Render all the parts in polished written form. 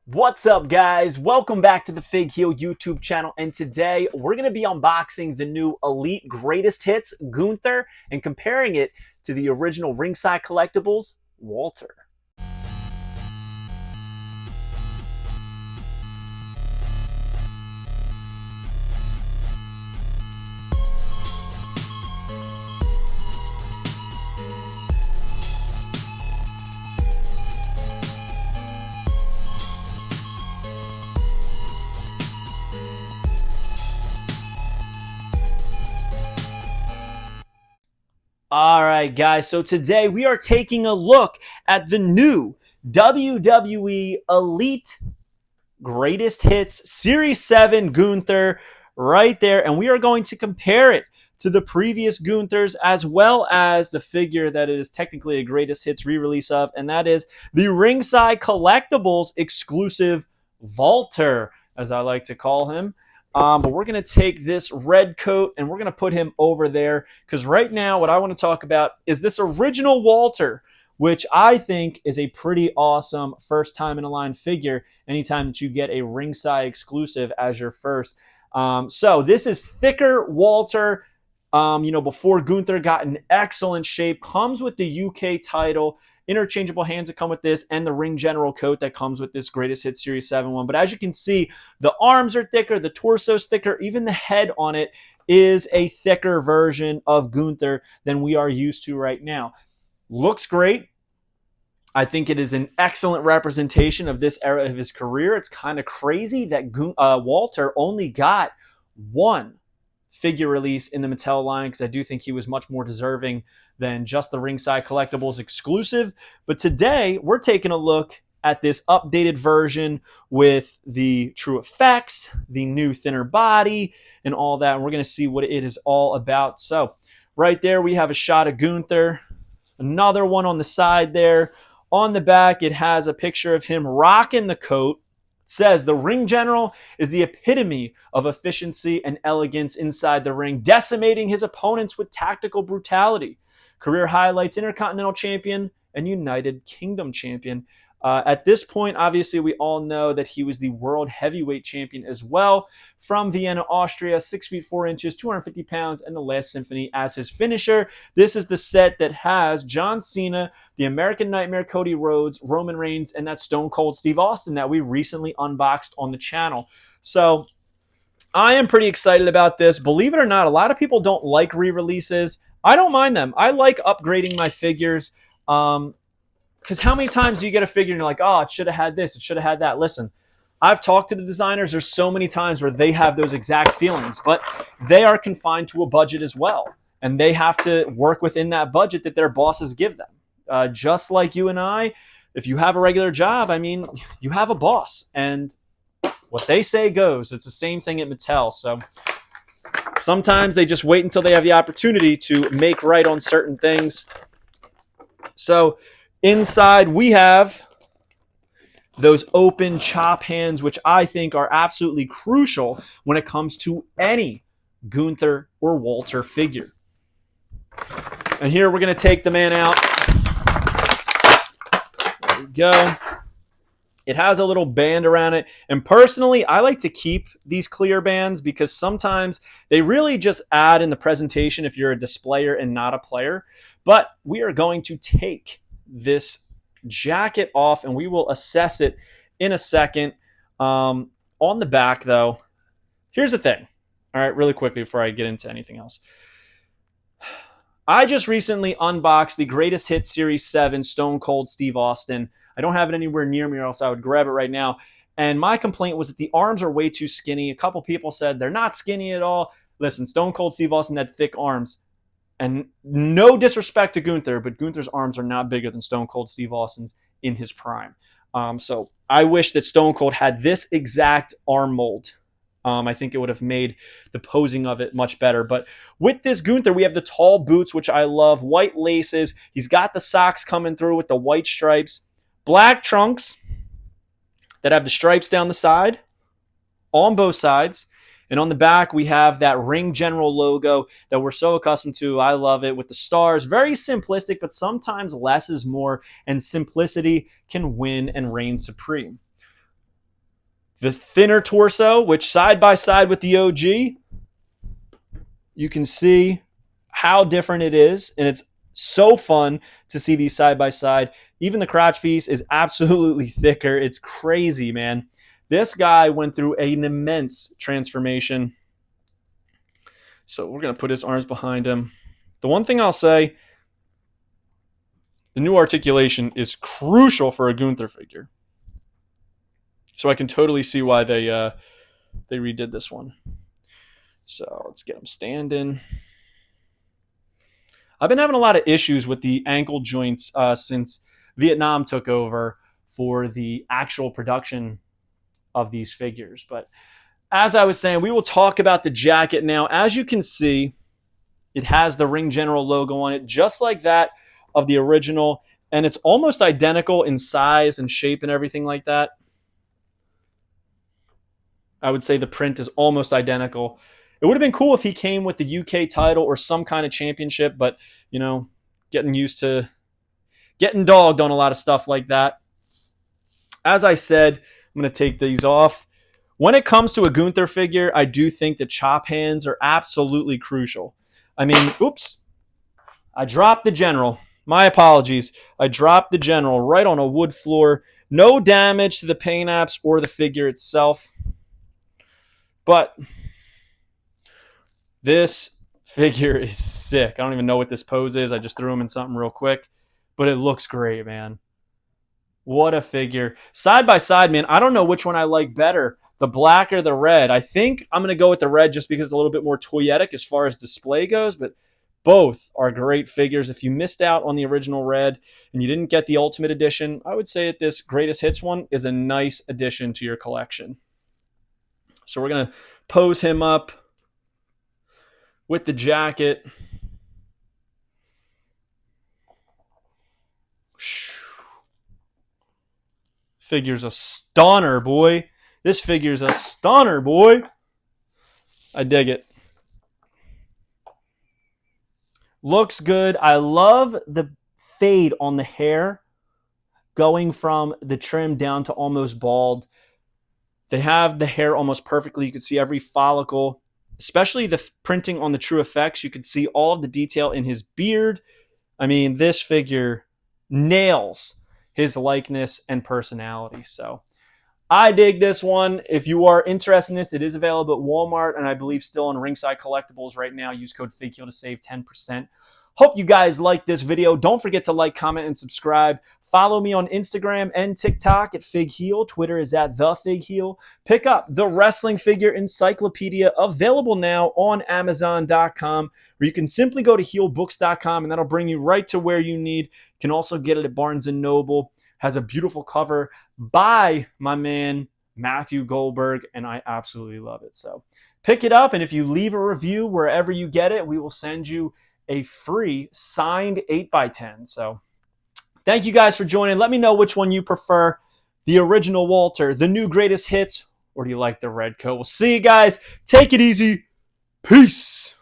What's up, guys? Welcome back to the Fig Heel YouTube channel, and today we're going to be unboxing the new Elite Greatest Hits Gunther and comparing it to the original Ringside Collectibles Walter. All right, guys, so today we are taking a look at the new WWE Elite Greatest Hits Series 7 Gunther right there, and we are going to compare it to the previous Gunthers as well as the figure that it is technically a Greatest Hits re-release of, and that is the Ringside Collectibles exclusive Walter, as I like to call him. But we're going to take this red coat and we're going to put him over there because right now what I want to talk about is this original Walter, which I think is a pretty awesome first time in a line figure anytime that you get a Ringside exclusive as your first. So this is thicker Walter, before Gunther got in excellent shape, comes with the UK title, interchangeable hands that come with this, and the ring general coat that comes with this Greatest Hits Series 7 one. But as you can see, the arms are thicker, the torso's thicker, even the head on it is a thicker version of Gunther than we are used to right now. Looks great. I think it is an excellent representation of this era of his career. It's kind of crazy that Walter only got one figure release in the Mattel line because I do think he was much more deserving than just the Ringside Collectibles exclusive. But today, we're taking a look at this updated version with the true effects, the new thinner body, and all that. And we're going to see what it is all about. So right there, we have a shot of Gunther. Another one on the side there. On the back, it has a picture of him rocking the coat. It says the ring general is the epitome of efficiency and elegance inside the ring, decimating his opponents with tactical brutality. Career highlights: Intercontinental Champion and United Kingdom Champion. At this point, obviously, we all know that he was the World Heavyweight Champion as well from Vienna, Austria, 6 feet 4 inches, 250 pounds, and the Last Symphony as his finisher. This is the set that has John Cena, the American Nightmare Cody Rhodes, Roman Reigns, and that Stone Cold Steve Austin that we recently unboxed on the channel. So I am pretty excited about this. Believe it or not, a lot of people don't like re-releases. I don't mind them. I like upgrading my figures. Because how many times do you get a figure and you're like, oh, it should have had this, it should have had that? Listen, I've talked to the designers. There's so many times where they have those exact feelings, but they are confined to a budget as well. And they have to work within that budget that their bosses give them. Just like you and I, if you have a regular job, I mean, you have a boss. And what they say goes. It's the same thing at Mattel. So sometimes they just wait until they have the opportunity to make right on certain things. So inside, we have those open chop hands, which I think are absolutely crucial when it comes to any Gunther or Walter figure. And here we're going to take the man out. There we go. It has a little band around it. And personally, I like to keep these clear bands because sometimes they really just add in the presentation if you're a displayer and not a player. But we are going to take this jacket off and we will assess it in a second. On the back, though, here's the thing. All right, really quickly before I get into anything else. I just recently unboxed the Greatest Hits Series 7 Stone Cold Steve Austin. I don't have it anywhere near me or else I would grab it right now. And my complaint was that the arms are way too skinny. A couple people said they're not skinny at all. Listen, Stone Cold Steve Austin had thick arms. And no disrespect to Gunther, but Gunther's arms are not bigger than Stone Cold Steve Austin's in his prime. So I wish that Stone Cold had this exact arm mold. I think it would have made the posing of it much better. But with this Gunther, we have the tall boots, which I love, white laces. He's got the socks coming through with the white stripes, black trunks that have the stripes down the side, on both sides. And on the back, we have that Ring General logo that we're so accustomed to. I love it with the stars. Very simplistic, but sometimes less is more, and simplicity can win and reign supreme. the thinner torso, which side by side with the OG, you can see how different it is. And it's so fun to see these side by side. Even the crotch piece is absolutely thicker. It's crazy, man. This guy went through an immense transformation. So we're going to put his arms behind him. The one thing I'll say, the new articulation is crucial for a Gunther figure. So I can totally see why they redid this one. So let's get him standing. I've been having a lot of issues with the ankle joints since Vietnam took over for the actual production of these figures. But as I was saying, we will talk about the jacket now. As you can see, it has the Ring General logo on it, just like that of the original. And it's almost identical in size and shape and everything like that. I would say the print is almost identical. It would have been cool if he came with the UK title or some kind of championship, but, you know, getting used to getting dogged on a lot of stuff like that. As I said, I'm going to take these off. When it comes to a Gunther figure, I do think the chop hands are absolutely crucial. I mean, oops, I dropped the General. My apologies. I dropped the General right on a wood floor. No damage to the paint apps or the figure itself. But this figure is sick. I don't even know what this pose is. I just threw him in something real quick. But it looks great, man. What a figure. Side by side, man, I don't know which one I like better, the black or the red. I think I'm going to go with the red just because it's a little bit more toyetic as far as display goes, but both are great figures. If you missed out on the original red and you didn't get the Ultimate Edition, I would say that this Greatest Hits one is a nice addition to your collection. So we're going to pose him up with the jacket. Figure's a stunner, boy. This figure's a stunner, boy. I dig it. Looks good. I love the fade on the hair going from the trim down to almost bald. They have the hair almost perfectly. You can see every follicle, especially the printing on the True Effects. You can see all of the detail in his beard. I mean, this figure nails his likeness and personality. So I dig this one. If you are interested in this, it is available at Walmart and I believe still on Ringside Collectibles right now. Use code FIGHEEL to save 10%. Hope you guys like this video. Don't forget to like, comment, and subscribe. Follow me on Instagram and TikTok at FigHeel. Twitter is at TheFigHeel. Pick up the Wrestling Figure Encyclopedia, available now on Amazon.com, where you can simply go to heelbooks.com and that'll bring you right to where you need. You can also get it at Barnes & Noble. Has a beautiful cover by my man Matthew Goldberg, and I absolutely love it. So pick it up, and if you leave a review wherever you get it, we will send you a free signed 8x10. So thank you guys for joining. Let me know which one you prefer, the original Walter, the new Greatest Hits, or do you like the red coat? We'll see you guys. Take it easy. Peace.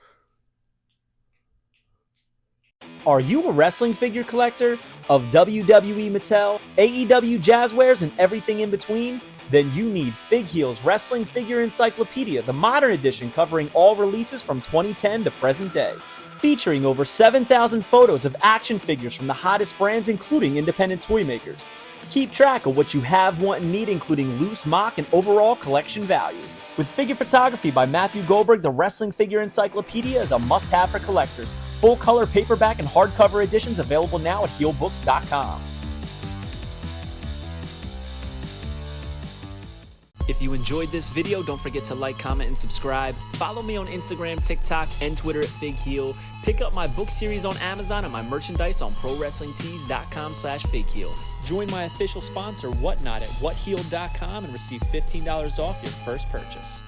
Are you a wrestling figure collector of WWE, Mattel, AEW, Jazzwares, and everything in between? Then you need FigHeel's Wrestling Figure Encyclopedia, the modern edition covering all releases from 2010 to present day. Featuring over 7,000 photos of action figures from the hottest brands, including independent toy makers. Keep track of what you have, want, and need, including loose, mock, and overall collection value. With figure photography by Matthew Goldberg, the Wrestling Figure Encyclopedia is a must-have for collectors. Full-color paperback and hardcover editions available now at heelbooks.com. If you enjoyed this video, don't forget to like, comment, and subscribe. Follow me on Instagram, TikTok, and Twitter at FigHeel. Pick up my book series on Amazon and my merchandise on ProWrestlingTees.com/FigHeel. Join my official sponsor, Whatnot, at whatheel.com and receive $15 off your first purchase.